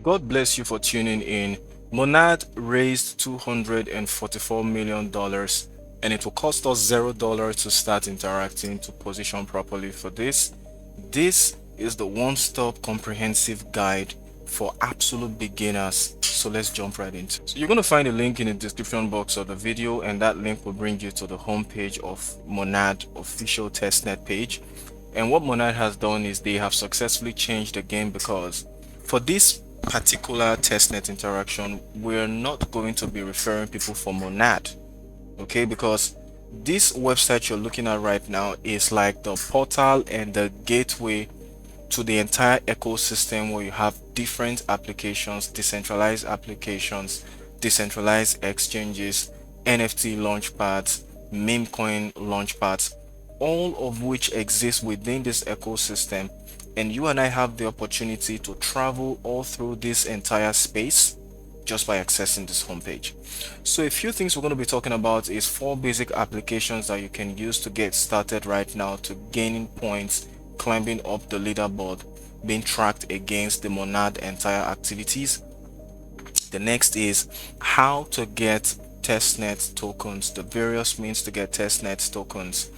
God bless you for tuning in. Monad raised $244 million and it will cost us $0 to start interacting to position properly for this. This is the one-stop comprehensive guide for absolute beginners. So let's jump right into it. So you're going to find a link in the description box of the video, and that link will bring you to the homepage of Monad official testnet page. And what Monad has done is they have successfully changed the game, because for this particular testnet interaction, we're not going to be referring people for Monad, okay? Because this website you're looking at right now is like the portal and the gateway to the entire ecosystem, where you have different applications, decentralized exchanges, NFT launchpads, meme coin launchpads, all of which exist within this ecosystem. And you and I have the opportunity to travel all through this entire space just by accessing this homepage. So a few things we're going to be talking about is 4 basic applications that you can use to get started right now to gaining points, climbing up the leaderboard, being tracked against the Monad entire activities. The next is how to get testnet tokens, the various means to get testnet tokens.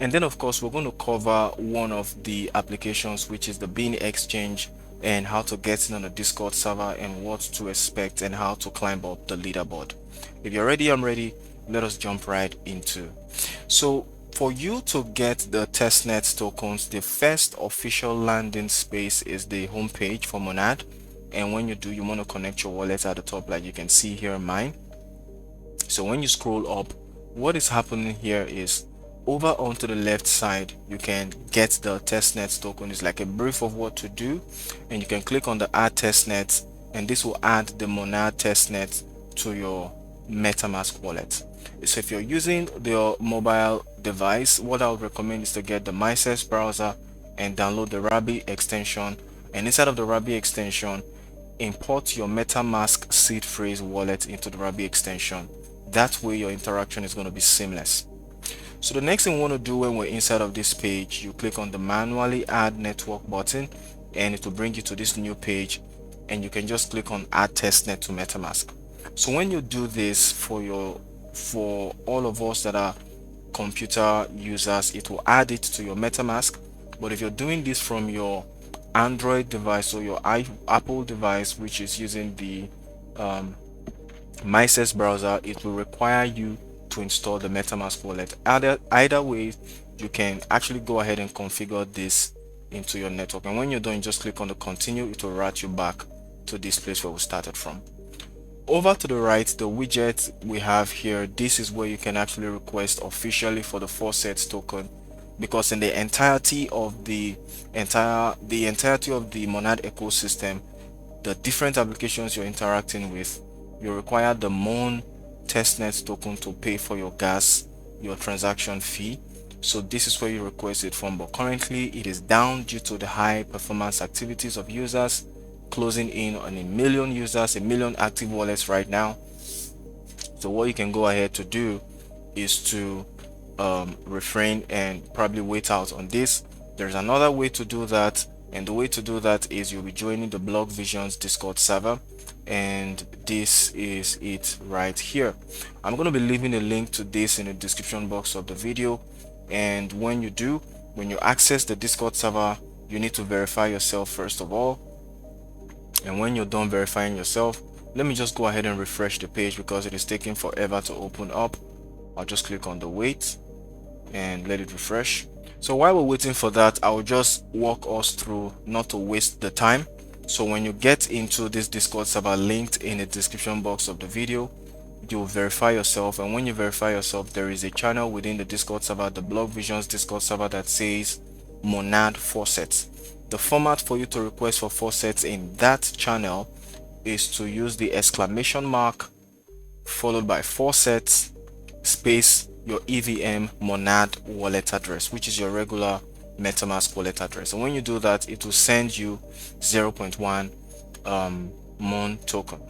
And then of course we're going to cover one of the applications, which is the Bean Exchange, and how to get in on the Discord server and what to expect and how to climb up the leaderboard. If you're ready, I'm ready. Let us jump right into. So for you to get the testnet tokens, the first official landing space is the homepage for Monad. And when you do, you want to connect your wallet at the top, like you can see here in mine. So when you scroll up, what is happening here is over onto the left side, you can get the testnet token. It's like a brief of what to do, and you can click on the add testnet, and this will add the Monad testnet to your Metamask wallet. So if you're using your mobile device, what I would recommend is to get the Mises browser and download the Rabi extension, and inside of the Rabi extension, import your Metamask seed phrase wallet into the Rabi extension. That way your interaction is going to be seamless. So the next thing we want to do when we're inside of this page, you click on the manually add network button, and it will bring you to this new page, and you can just click on add testnet to Metamask. So when you do this for all of us that are computer users, it will add it to your Metamask. But if you're doing this from your Android device or your Apple device, which is using the Mises browser, it will require you to install the Metamask wallet. Either way, you can actually go ahead and configure this into your network, and when you're done, just click on the continue. It will route you back to this place where we started from. Over to the right, the widget we have here, this is where you can actually request officially for the Faucet token, because in the entirety of the Monad ecosystem, the different applications you're interacting with, you require the Mon Testnet token to pay for your gas, your transaction fee. So this is where you request it from, but currently it is down due to the high performance activities of users, closing in on 1 million users, 1 million active wallets right now. So what you can go ahead to do is to refrain and probably wait out on this. There's another way to do that, and the way to do that is you'll be joining the Blog Visions Discord server, and this is it right here. I'm going to be leaving a link to this in the description box of the video, and when you access the Discord server, you need to verify yourself first of all. And when you're done verifying yourself, let me just go ahead and refresh the page because it is taking forever to open up. I'll just click on the wait and let it refresh. So while we're waiting for that, I will just walk us through, not to waste the time. So when you get into this Discord server linked in the description box of the video, you'll verify yourself, and when you verify yourself, there is a channel within the Discord server, the Blog Visions Discord server, that says Monad Faucet. The format for you to request for faucets in that channel is to use the exclamation mark followed by faucets space your EVM Monad wallet address, which is your regular Metamask wallet address. And when you do that, it will send you 0.1 Mon token.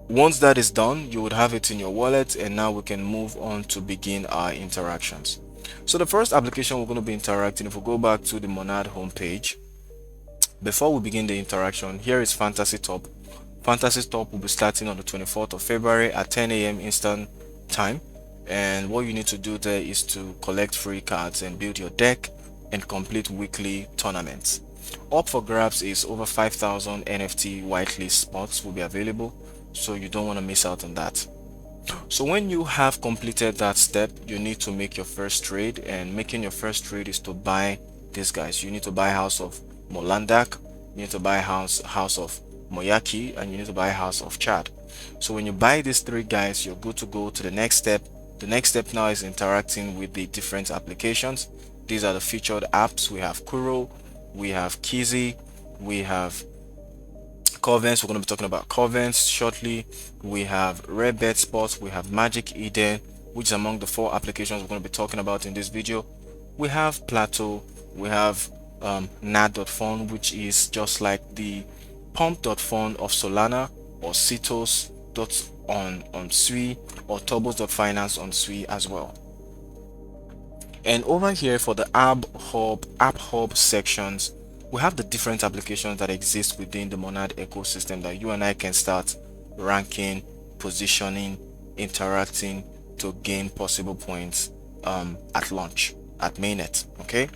Once that is done, you would have it in your wallet, and now we can move on to begin our interactions. So the first application we're going to be interacting, if we go back to the Monad homepage, Before we begin the interaction, here is Fantasy Top. Fantasy Top will be starting on the 24th of February at 10 a.m. Eastern Time. And what you need to do there is to collect free cards and build your deck and complete weekly tournaments. Up for grabs is over 5,000 NFT whitelist spots will be available, so you don't want to miss out on that. So when you have completed that step, you need to make your first trade, and making your first trade is to buy these guys. You need to buy House of Molandak, you need to buy House of Moyaki, and you need to buy House of Chad. So when you buy these three guys, you're good to go to the next step. The next step now is interacting with the different applications. These are the featured apps. We have Kuro, we have Kizzy, we have Curvance. We're going to be talking about Curvance shortly. We have Red Bed Sports, we have Magic Eden, which is among the 4 applications we're going to be talking about in this video. We have Plateau, we have nad.fun, which is just like the pump.fun of Solana, or Citos on Sui, or Turbos.finance on Sui as well. And over here for the app hub sections, we have the different applications that exist within the Monad ecosystem that you and I can start ranking, positioning, interacting to gain possible points at launch, at mainnet. Okay,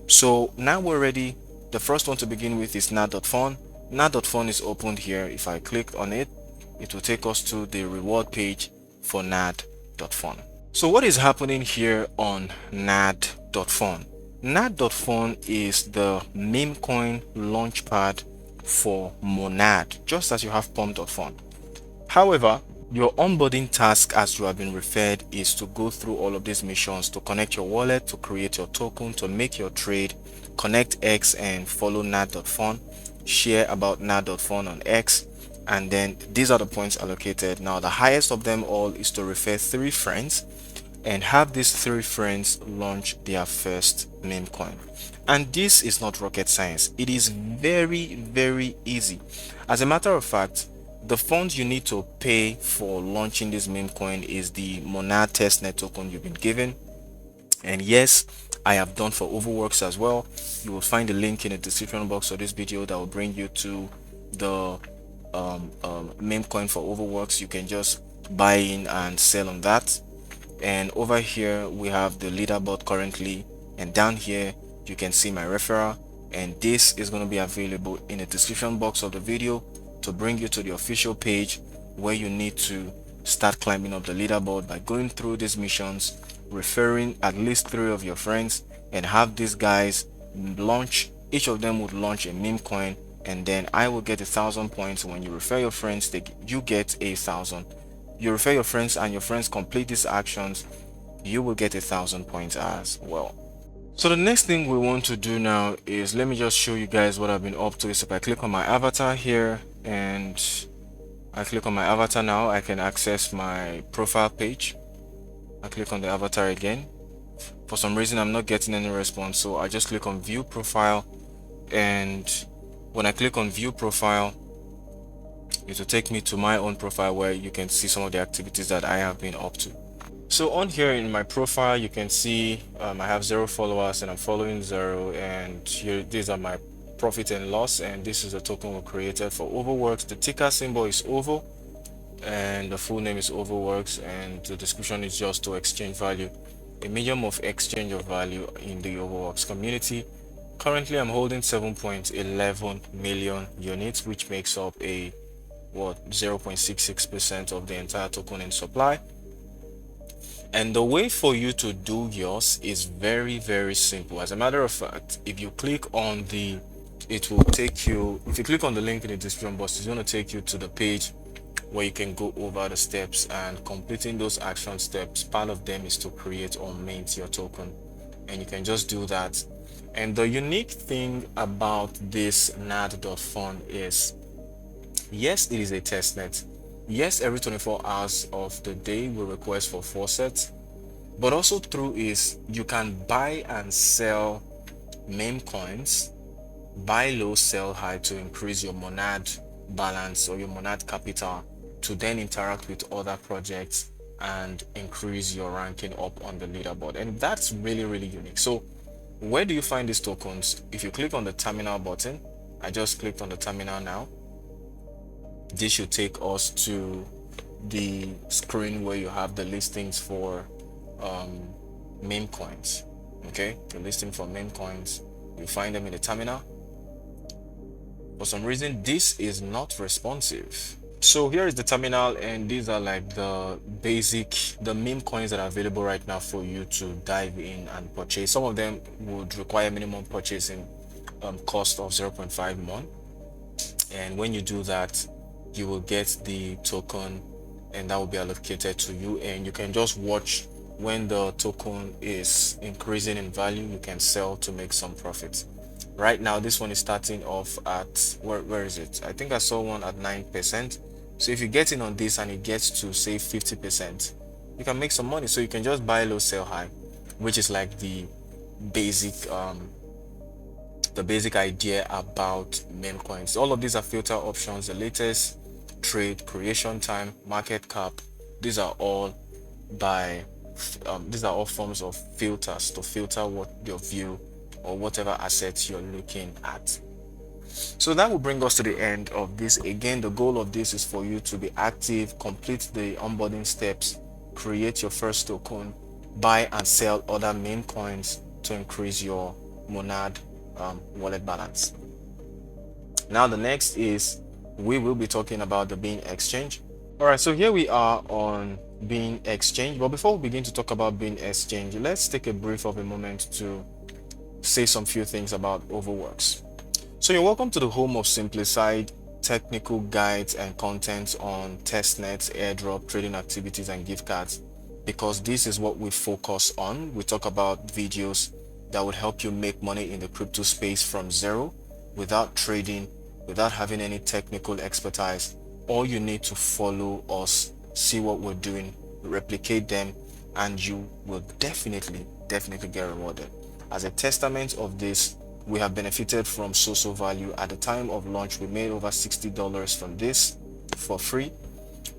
so now we're ready. The first one to begin with is nad.fun. Nad.fun is opened here. If I click on it, it will take us to the reward page for nad.fun. So what is happening here on nad.fun? Nad.fun is the meme coin launchpad for Monad, just as you have pump.fun. However, your onboarding task, as you have been referred, is to go through all of these missions to connect your wallet, to create your token, to make your trade, connect X and follow nad.fun, share about nad.fun on X, and then these are the points allocated. Now the highest of them all is to refer 3 friends and have these 3 friends launch their first meme coin. And this is not rocket science. It is very easy. As a matter of fact, the funds you need to pay for launching this meme coin is the Monad Testnet token you've been given. And yes, I have done for Ovoworks as well. You will find the link in the description box of this video that will bring you to the meme coin for Ovoworks. You can just buy in and sell on that. And over here we have the leaderboard currently, and down here you can see my referral, and this is going to be available in the description box of the video to bring you to the official page where you need to start climbing up the leaderboard by going through these missions, referring at least 3 of your friends, and have these guys launch. Each of them would launch a meme coin, and then I will get 1,000 points. When you refer your friends, you get 1,000. You refer your friends and your friends complete these actions, you will get 1,000 points as well. So the next thing we want to do now is, let me just show you guys what I've been up to. Is if I click on my avatar here and I click on my avatar now, I can access my profile page. I click on the avatar again. For some reason I'm not getting any response, so I just click on view profile, and when I click on view profile, it will take me to my own profile where you can see some of the activities that I have been up to. So on here in my profile, you can see I have 0 followers and I'm following 0, and here these are my profit and loss, and this is the token we created for Ovoworks. The ticker symbol is OVO and the full name is Ovoworks, and the description is just to exchange value, a medium of exchange of value in the Ovoworks community. Currently I'm holding 7.11 million units, which makes up a 0.66% of the entire token in supply. And the way for you to do yours is very simple. As a matter of fact, if you click on the, it will take you, if you click on the link in the description box, it's going to take you to the page where you can go over the steps, and completing those action steps, part of them is to create or mint your token, and you can just do that. And the unique thing about this nad.fun is, yes, it is a testnet. Yes, every 24 hours of the day we request for Faucet, but also through is you can buy and sell meme coins, buy low, sell high to increase your Monad balance or your Monad capital, to then interact with other projects and increase your ranking up on the leaderboard. And that's really unique. So where do you find these tokens? If you click on the terminal button, I just clicked on the terminal now. This should take us to the screen where you have the listings for meme coins. Okay, the listing for meme coins, you find them in the terminal. For some reason this is not responsive. So here is the terminal, and these are like the meme coins that are available right now for you to dive in and purchase. Some of them would require minimum purchasing cost of 0.5 mon, and when you do that you will get the token, and that will be allocated to you, and you can just watch when the token is increasing in value. You can sell to make some profit. Right now this one is starting off at where is it? I think I saw one at 9%. So if you get in on this and it gets to say 50%, you can make some money. So you can just buy low, sell high, which is like the basic idea about meme coins. All of these are filter options, the latest trade, creation time, market cap. These are all forms of filters to filter what your view or whatever assets you're looking at. So that will bring us to the end of this. Again, the goal of this is for you to be active, complete the onboarding steps, create your first token, buy and sell other meme coins to increase your Monad wallet balance. Now the next is we will be talking about the Bean Exchange. All right, so here we are on Bean Exchange. But before we begin to talk about Bean Exchange, let's take a brief of a moment to say some few things about Ovoworks. So you're welcome to the home of simplified technical guides and content on testnets, airdrop, trading activities, and gift cards, because this is what we focus on. We talk about videos that would help you make money in the crypto space from zero, without trading, without having any technical expertise. All you need to follow us, see what we're doing, replicate them, and you will definitely get rewarded. As a testament of this, we have benefited from social value. At the time of launch, we made over $60 from this for free.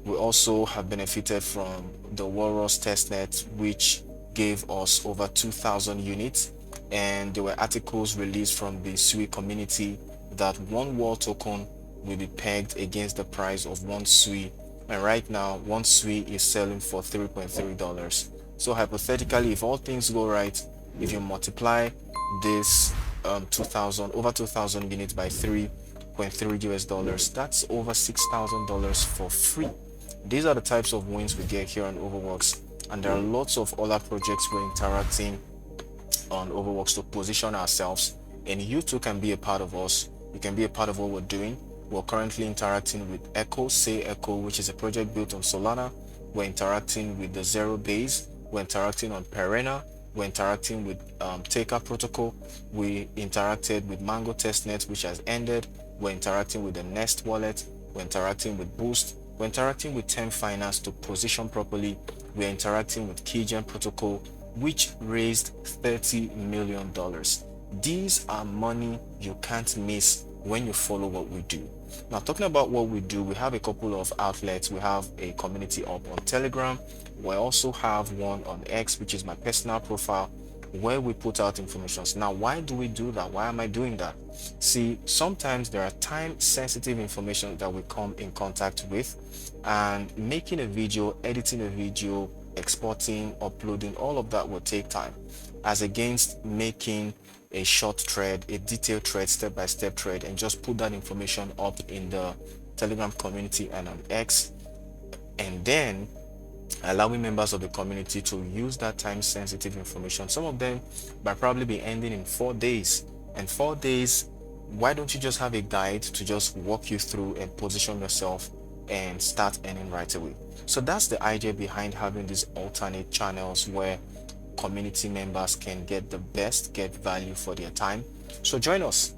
We also have benefited from the Monad Testnet, which gave us over 2,000 units, and there were articles released from the SUI community that one wall token will be pegged against the price of one SUI, and right now one SUI is selling for $3.3. So hypothetically, if all things go right, if you multiply this over 2,000 units by 3.3 US dollars, that's over $6,000 for free. These are the types of wins we get here on Ovoworks, and there are lots of other projects we're interacting on Ovoworks to position ourselves, and you too can be a part of us. You can be a part of what we're doing. We're currently interacting with Say Echo, which is a project built on Solana. We're interacting with the Zero Base. We're interacting on Perena. We're interacting with Taker Protocol. We interacted with Monad Testnet, which has ended. We're interacting with the Nest wallet. We're interacting with Boost. We're interacting with Tem Finance to position properly. We're interacting with Keygen Protocol, which raised $30 million. These are money you can't miss when you follow what we do. Now, talking about what we do, we have a couple of outlets. We have a community up on Telegram. We also have one on X, which is my personal profile, where we put out information. Now, why do we do that? Why am I doing that? See, sometimes there are time-sensitive information that we come in contact with, and making a video, editing a video, exporting, uploading, all of that will take time, as against making a short thread, a detailed thread, step-by-step thread, and just put that information up in the Telegram community and on X, and then allowing members of the community to use that time-sensitive information. Some of them might probably be ending in 4 days, and 4 days, why don't you just have a guide to just walk you through and position yourself and start earning right away? So that's the idea behind having these alternate channels where community members can get value for their time. So join us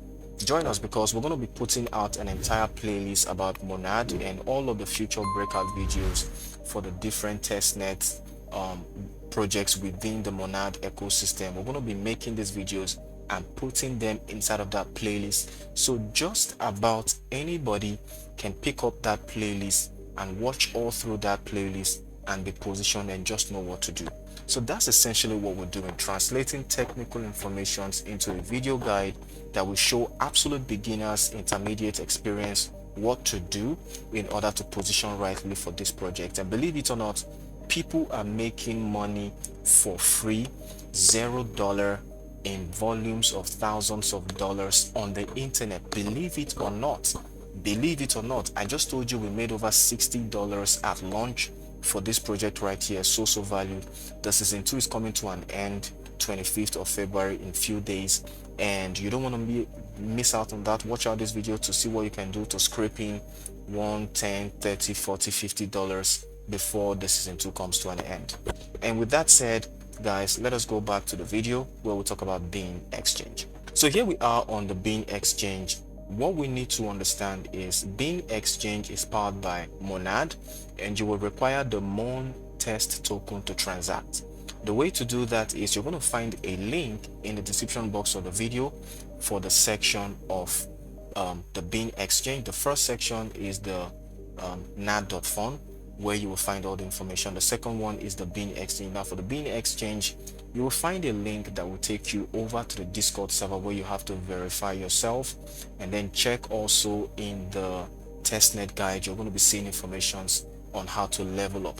because we're going to be putting out an entire playlist about Monad and all of the future breakout videos for the different testnet projects within the Monad ecosystem. We're going to be making these videos and putting them inside of that playlist, so just about anybody can pick up that playlist and watch all through that playlist and be positioned and just know what to do. So that's essentially what we're doing, translating technical informations into a video guide that will show absolute beginners, intermediate experience, what to do in order to position rightly for this project. And believe it or not, people are making money for free, $0 in volumes of thousands of dollars on the internet. Believe it or not. Believe it or not, I just told you we made over $60 at launch for this project right here, so value. The season 2 is coming to an end 25th of February in few days, and you don't want to miss out on that. Watch out this video to see what you can do to scrape in $1, $10, $30, $40, $50 before the season 2 comes to an end. And with that said, guys, let us go back to the video where we talk about Bean Exchange. So here we are on the Bean Exchange. What we need to understand is Bean Exchange is powered by Monad, and you will require the Mon test token to transact. The way to do that is you're going to find a link in the description box of the video for the section of the Bean Exchange. The first section is the nad.fun, where you will find all the information. The second one is the Bean Exchange. Now for the Bean Exchange, you will find a link that will take you over to the Discord server where you have to verify yourself, and then check also in the testnet guide. You're going to be seeing informations on how to level up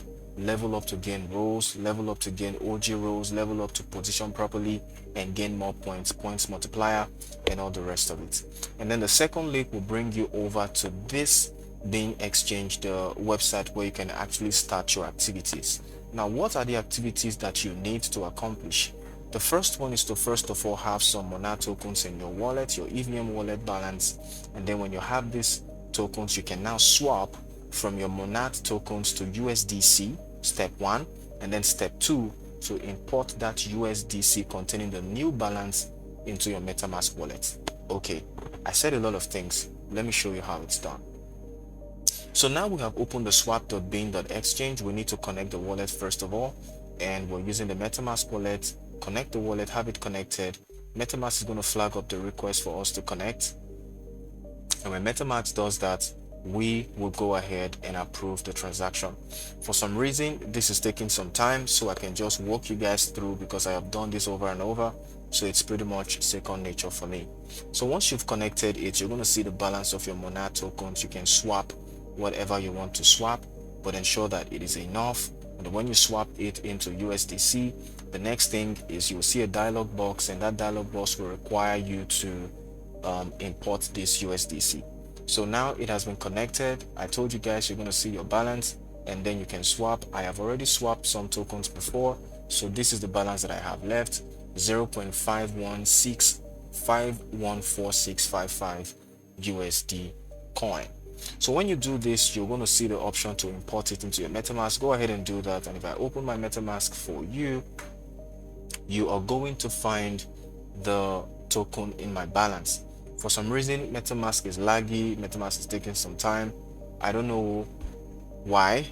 to gain roles, level up to gain OG roles, level up to position properly and gain more points multiplier, and all the rest of it. And then the second link will bring you over to this Bean Exchange, the website where you can actually start your activities. Now, what are the activities that you need to accomplish? The first one is to first of all have some Monad tokens in your wallet, your EVM wallet balance, and then when you have these tokens, you can now swap from your Monad tokens to USDC, step 1, and then step 2 to import that USDC containing the new balance into your Metamask wallet. Okay, I said a lot of things. Let me show you how it's done. So now we have opened the swap.bean.exchange. We need to connect the wallet first of all, and we're using the Metamask wallet. Connect the wallet, have it connected. Metamask is going to flag up the request for us to connect, and when Metamask does that, we will go ahead and approve the transaction. For some reason, this is taking some time, so I can just walk you guys through because I have done this over and over, so it's pretty much second nature for me. So once you've connected it, you're going to see the balance of your Monad tokens. You can swap whatever you want to swap, but ensure that it is enough. And when you swap it into USDC, the next thing is you'll see a dialog box, and that dialog box will require you to import this USDC. So now it has been connected. I told you guys you're going to see your balance, and then you can swap. I have already swapped some tokens before, so this is the balance that I have left: 0.516514655 USD coin. So when you do this, you're going to see the option to import it into your Metamask. Go ahead and do that, and if I open my Metamask for you, you are going to find the token in my balance. For some reason, Metamask is laggy. Metamask is taking some time. I don't know why.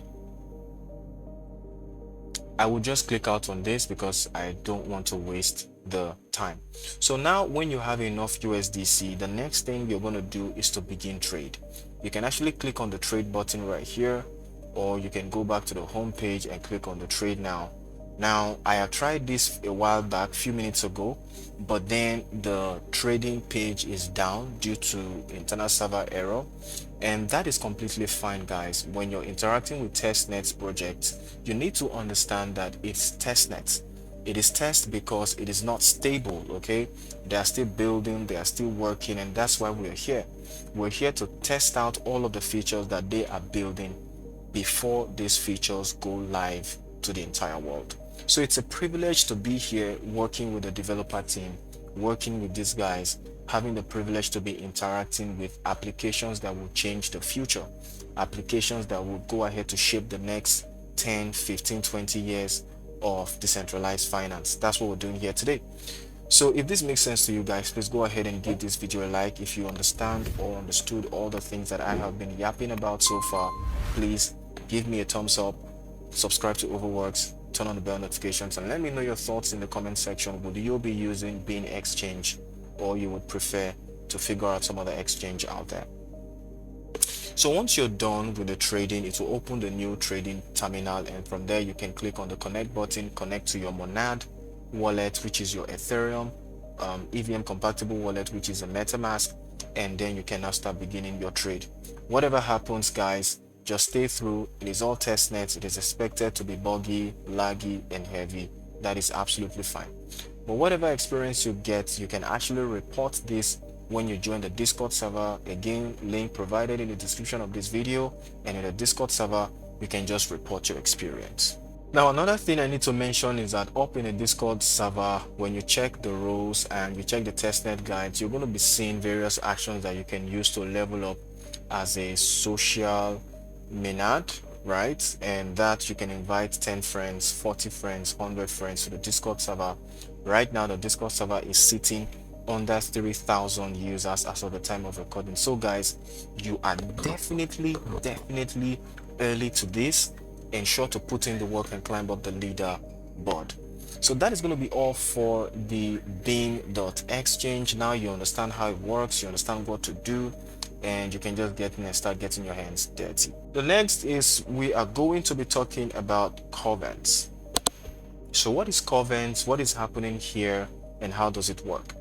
I will just click out on this because I don't want to waste the time. So now when you have enough USDC, the next thing you're going to do is to begin trade. You can actually click on the trade button right here, or you can go back to the home page and click on the trade now. Now, I have tried this a while back, few minutes ago, but then the trading page is down due to internal server error, and that is completely fine, guys. When you're interacting with testnet projects, you need to understand that it's testnet. It is test because it is not stable. Okay, they are still building, they are still working, and that's why we're here. We're here to test out all of the features that they are building before these features go live to the entire world. So it's a privilege to be here working with the developer team, working with these guys, having the privilege to be interacting with applications that will change the future, applications that will go ahead to shape the next 10, 15, 20 years of decentralized finance. That's what we're doing here today. So if this makes sense to you guys, please go ahead and give this video a like. If you understand or understood all the things that I have been yapping about so far, please give me a thumbs up, subscribe to Ovoworks, turn on the bell notifications, and let me know your thoughts in the comment section. Would you be using Bean Exchange, or you would prefer to figure out some other exchange out there? So once you're done with the trading, it will open the new trading terminal, and from there you can click on the connect button, connect to your Monad wallet, which is your Ethereum EVM compatible wallet, which is a Metamask, and then you can now start beginning your trade. Whatever happens, guys, just stay through. It is all testnet. It is expected to be buggy, laggy, and heavy. That is absolutely fine. But whatever experience you get, you can actually report this when you join the Discord server. Again, link provided in the description of this video, and in the Discord server you can just report your experience. Now, another thing I need to mention is that up in the Discord server, when you check the roles and you check the testnet guides, you're going to be seeing various actions that you can use to level up as a social Monad, right? And that you can invite 10 friends, 40 friends, 100 friends to the Discord server. Right now the Discord server is sitting under 3,000 users as of the time of recording. So guys, you are definitely early to this. Ensure to put in the work and climb up the leaderboard. So that is going to be all for the Bean.exchange. Now you understand how it works, you understand what to do, and you can just get in and start getting your hands dirty. The next is we are going to be talking about Curvance. So what is Curvance, what is happening here, and how does it work?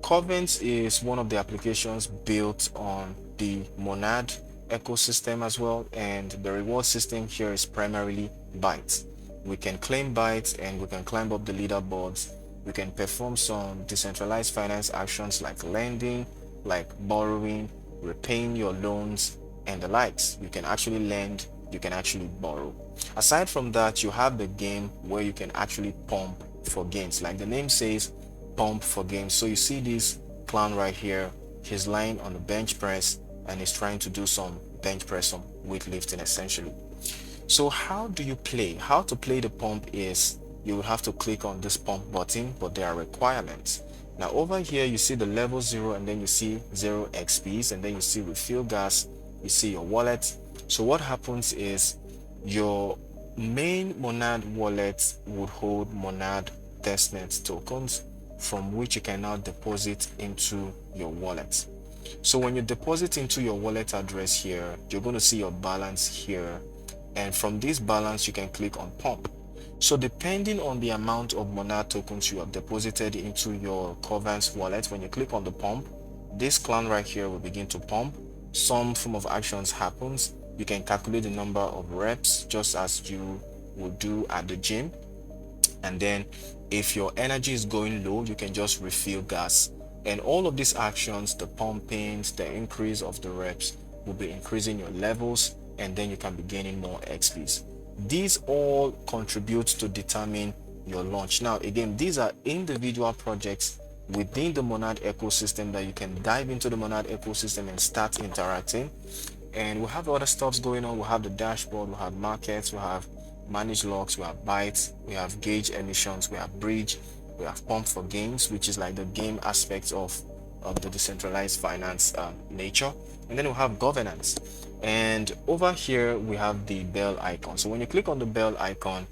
Curvance is one of the applications built on the Monad ecosystem as well, and the reward system here is primarily bytes. We can claim bytes and we can climb up the leaderboards. We can perform some decentralized finance actions like lending, like borrowing, repaying your loans, and the likes. You can actually lend, you can actually borrow. Aside from that, you have the game where you can actually pump for gains. Like the name says, pump for gains. So you see this clown right here, he's lying on the bench press and he's trying to do some bench press, some weightlifting essentially. So how do you play? How to play the pump is you will have to click on this pump button, but there are requirements. Now over here you see the level 0, and then you see 0 XPs, and then you see refill gas, you see your wallet. So what happens is your main Monad wallet would hold Monad Testnet tokens, from which you can now deposit into your wallet. So when you deposit into your wallet address here, you're going to see your balance here, and from this balance you can click on pump. So depending on the amount of Monad tokens you have deposited into your Curvance wallet, when you click on the pump, this clown right here will begin to pump. Some form of actions happens. You can calculate the number of reps just as you would do at the gym, and then if your energy is going low, you can just refill gas. And all of these actions, the pumpings, the increase of the reps, will be increasing your levels, and then you can be gaining more XPs. These all contribute to determine your launch. Now again, these are individual projects within the Monad ecosystem that you can dive into the Monad ecosystem and start interacting. And we have other stuffs going on. We have the dashboard, we have markets, we have manage logs, we have bytes, we have gauge emissions, we have bridge, we have pump for gains, which is like the game aspect of the decentralized finance nature, and then we have governance. And over here we have the bell icon. So when you click on the bell icon,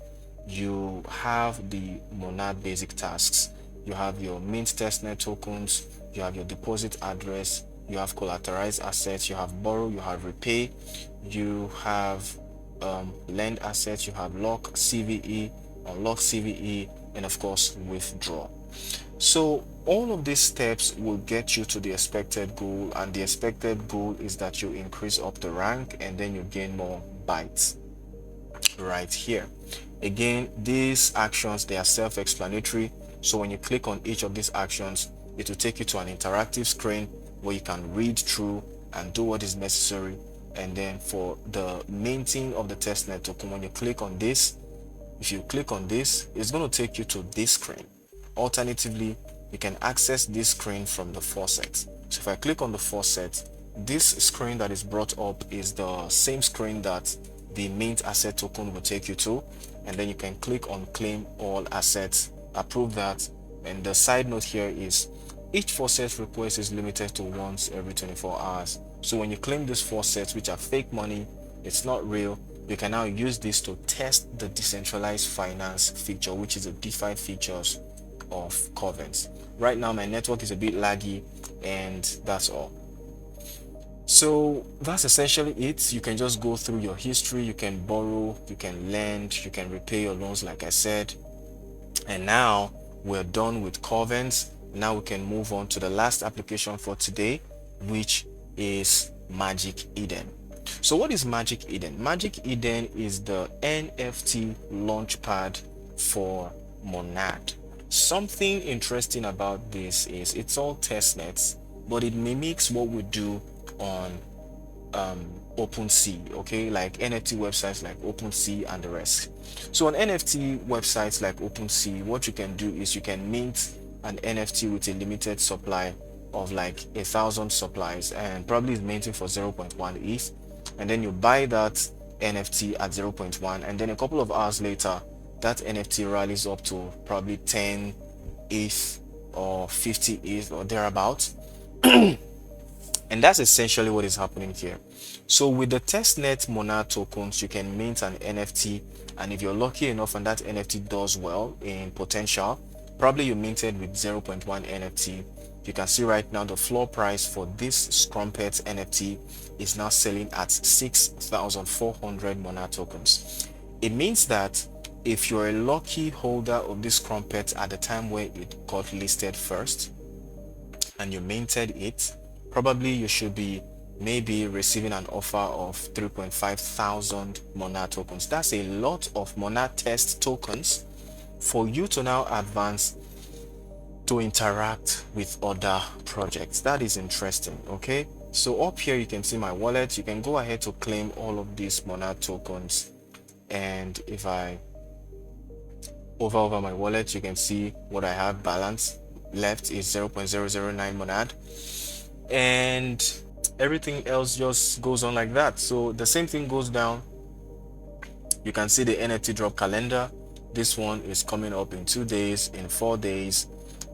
you have the Monad basic tasks. You have your mint testnet tokens, you have your deposit address, you have collateralized assets, you have borrow, you have repay, you have lend assets, you have lock CVE, unlock CVE, and of course withdraw. So all of these steps will get you to the expected goal, and the expected goal is that you increase up the rank and then you gain more bytes right here. Again, these actions, they are self-explanatory. So when you click on each of these actions, it will take you to an interactive screen where you can read through and do what is necessary. And then for the minting of the testnet token, when you click on this, if you click on this, it's going to take you to this screen. Alternatively, you can access this screen from the Faucet. So if I click on the Faucet, this screen that is brought up is the same screen that the mint asset token will take you to, and then you can click on claim all assets, approve that. And the side note here is each Faucet request is limited to once every 24 hours. So when you claim these Faucets, which are fake money, it's not real, you can now use this to test the decentralized finance feature, which is the DeFi features of Curvance. Right now my network is a bit laggy, and that's all. So that's essentially it. You can just go through your history, you can borrow, you can lend, you can repay your loans, like I said. And now we're done with Curvance. Now we can move on to the last application for today, which is Magic Eden. So what is Magic Eden? Magic Eden is the NFT launchpad for Monad. Something interesting about this is it's all testnets, but it mimics what we do on OpenSea, okay, like NFT websites like OpenSea and the rest. So on NFT websites like OpenSea, what you can do is you can mint an NFT with a limited supply of like 1,000 supplies, and probably is minting for 0.1 ETH, and then you buy that NFT at 0.1, and then a couple of hours later that NFT rallies up to probably 10 ETH or 50 ETH or thereabouts. And that's essentially what is happening here. So with the testnet Monad tokens, you can mint an NFT, and if you're lucky enough and that NFT does well in potential, probably you minted with 0.1 NFT. You can see right now the floor price for this Scrumpet NFT is now selling at 6,400 Monad tokens. It means that if you're a lucky holder of this Scrumpet at the time where it got listed first and you minted it, probably you should be maybe receiving an offer of 3.5 thousand Monad tokens. That's a lot of Monad test tokens for you to now advance to interact with other projects. That is interesting. Okay, so up here you can see my wallet. You can go ahead to claim all of these Monad tokens, and if I hover over my wallet, you can see what I have balance left is 0.009 Monad, and everything else just goes on like that. So the same thing goes down. You can see the NFT drop calendar. This one is coming up in 2 days, in 4 days,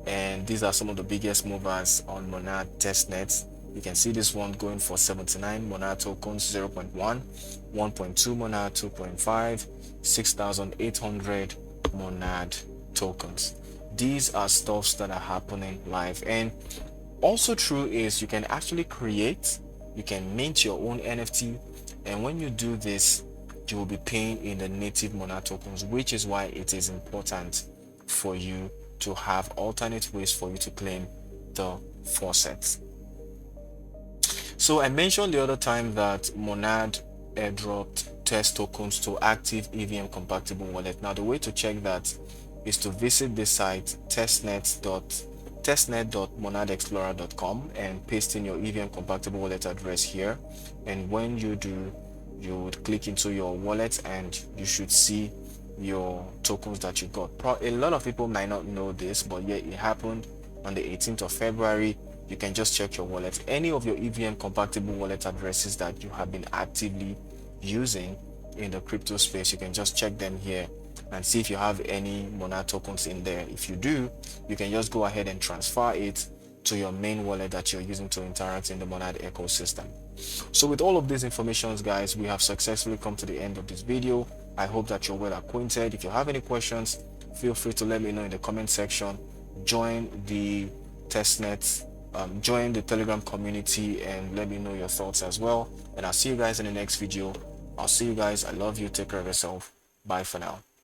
and these are some of the biggest movers on Monad Testnet. You can see this one going for 79 Monad tokens, 0.1, 1.2 Monad, 2.5, 6,800 Monad tokens. These are stuffs that are happening live. And also true is you can actually create, you can mint your own NFT, and when you do this, you will be paying in the native Monad tokens, which is why it is important for you to have alternate ways for you to claim the Faucet. So I mentioned the other time that Monad airdropped test tokens to active EVM compatible wallet. Now the way to check that is to visit this site testnet.monadexplorer.com and paste in your EVM compatible wallet address here, and when you do, you would click into your wallet and you should see your tokens that you got. A lot of people might not know this, but yeah, it happened on the 18th of February. You can just check your wallet. Any of your EVM compatible wallet addresses that you have been actively using in the crypto space, you can just check them here and see if you have any Monad tokens in there. If you do, you can just go ahead and transfer it to your main wallet that you're using to interact in the Monad ecosystem. So with all of these informations, guys, we have successfully come to the end of this video. I hope that you're well acquainted. If you have any questions, feel free to let me know in the comment section. Join the testnet, join the Telegram community, and let me know your thoughts as well. And I'll see you guys in the next video. I'll see you guys. I love you. Take care of yourself. Bye for now.